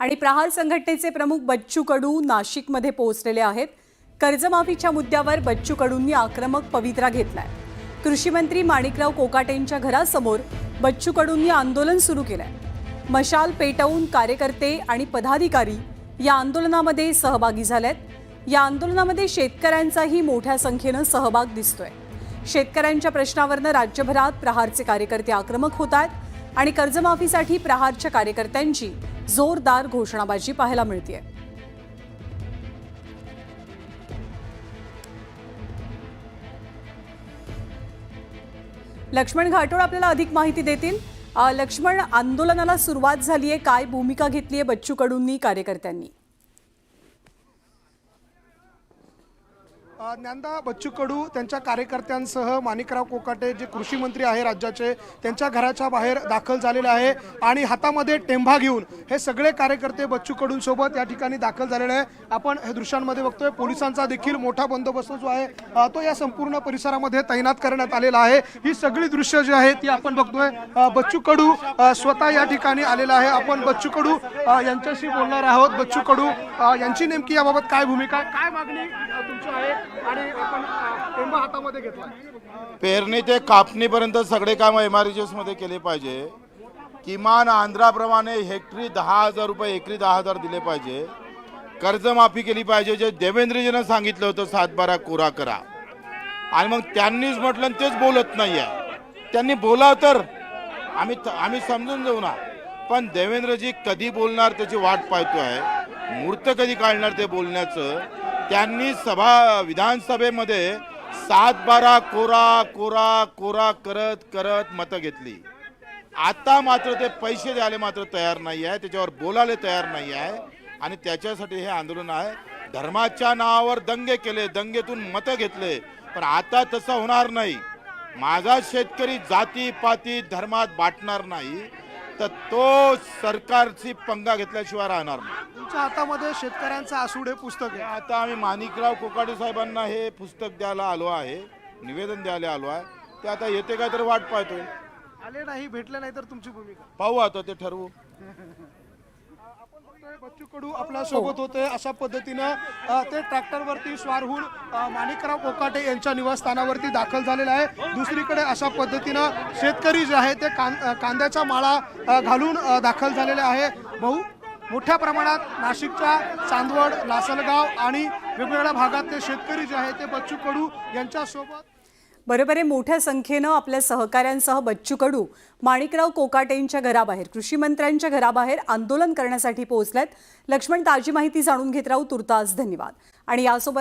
आणि प्रहार संघटनेचे प्रमुख बच्चू कडू नाशिकमध्ये पोहोचलेले आहेत। कर्जमाफीच्या मुद्द्यावर बच्चू कडूंनी आक्रमक पवित्रा घेतलाय। कृषी मंत्री माणिकराव कोकाटेंच्या घरासमोर बच्चू कडूंनी आंदोलन सुरू केलंय। मशाल पेटवून कार्यकर्ते आणि पदाधिकारी या आंदोलनामध्ये सहभागी झालेत। या आंदोलनामध्ये शेतकऱ्यांचाही मोठ्या संख्येने सहभाग दिसतोय। शेतकऱ्यांच्या प्रश्नावरून राज्यभरात प्रहारचे कार्यकर्ते आक्रमक होत आहेत आणि कर्जमाफीसाठी प्रहारच्या कार्यकर्त्यांची जोरदार घोषणाबाजी पाहायला मिळते। लक्ष्मण घाटोळ आपल्याला अधिक माहिती देतील। लक्ष्मण, आंदोलनाला सुरुवात झाली आहे, काय भूमिका घेतली आहे बच्चू कडूंनी कार्यकर्त्यांनी? ज्ञानदा बच्चू कडू त्यांच्या कार्यकर्त्यांसह माणिकराव कोकाटे जे कृषी मंत्री आहे राज्याचे त्यांच्या घराच्या बाहेर दाखल झालेले आहे आणि हातामध्ये टेंभा घेऊन हे सगळे कार्यकर्ते बच्चू कडूंसोबत या ठिकाणी दाखल झालेले आहे। आपण हे दृश्यांमध्ये बघतोय पोलिसांचा देखील मोठा बंदोबस्त जो आहे तो या संपूर्ण परिसरामध्ये तैनात करण्यात आलेला आहे। ही सगळी दृश्य जी आहेत ती आपण बघतोय। बच्चू कडू स्वतः या ठिकाणी आलेला आहे। आपण बच्चू कडू यांच्याशी बोलणार आहोत। बच्चू कडू यांची नेमकी याबाबत काय भूमिका आहे, काय मागणी तुमची आहे आणि आपण टेंबा हातामध्ये घेतला? पेरणी ते कापणीपर्यंत सगळे काम MRHS मध्ये केले पाहिजे। किमान आंध्राप्रमाणे हेक्टरी 10,000 रुपये, एकरी 10,000 दिले पाहिजे। कर्जमाफी केली पाहिजे, जे देवेंद्रजीनं सांगितलं होतं 7-12 कोरा करा, आणि मग त्यांनीच म्हटलं तेच बोलत नाही आहे। त्यांनी बोला तर आम्ही समजून जाऊ ना, पण देवेंद्रजी कधी बोलणार त्याची वाट पाहतोय, मुहूर्त कधी काढणार ते बोलण्याचं। त्यांनी विधानसभेमध्ये 7-12 कोरा कोरा कोरा करत करत मतं घेतली। आता मात्र ते पैसे द्यायला मात्र तयार नाही आहे, त्याच्यावर बोलायला तयार नाही आहे, आणि त्याच्यासाठी हे आंदोलन आहे। धर्माच्या नावावर दंगे केले, दंगेतून मतं घेतले, पण आता तसं होणार नाही। माझा शेतकरी जाती पाती धर्मात बाटणार नाही, तर तो सरकारची पंगा घेतल्याशिवाय राहणार नाही। तुमच्या हातामध्ये शेतकऱ्यांचा आसूड हे पुस्तक आहे। आता आम्ही माणिकराव कोकाटे साहेबांना हे पुस्तक द्यायला आलो आहे, निवेदन द्यायला आलो आहे। ते आता येते काय तर वाट पाहतोय। आले नाही, भेटले नाही तर तुमची भूमिका पाहू, आता ते ठरवू। बच्चू कडू आपल्या सोबत होते। अशा पद्धतीनं ते ट्रॅक्टरवरती स्वार होऊन माणिकराव कोकाटे यांच्या निवासस्थानावरती दाखल झालेला आहे। दुसरीकडे अशा पद्धतीनं शेतकरी जे आहे ते कांद्याचा माळा घालून दाखल झालेले आहे। मोठ्या प्रमाणात नाशिकच्या चांदवड, लासलगाव आणि वेगवेगळ्या भागातले शेतकरी जे आहे ते बच्चू कडू यांच्यासोबत बरोबर आहे। मोठ्या संख्येने आपल्या सहकाऱ्यांसह बच्चू कडू माणिकराव कोकाटेंच्या घराबाहेर, कृषी मंत्र्यांच्या घराबाहेर आंदोलन करण्यासाठी पोहोचलेत। लक्ष्मण, ताजी माहिती जाणून घेत राहू। तुर्तास धन्यवाद। आणि यासोबत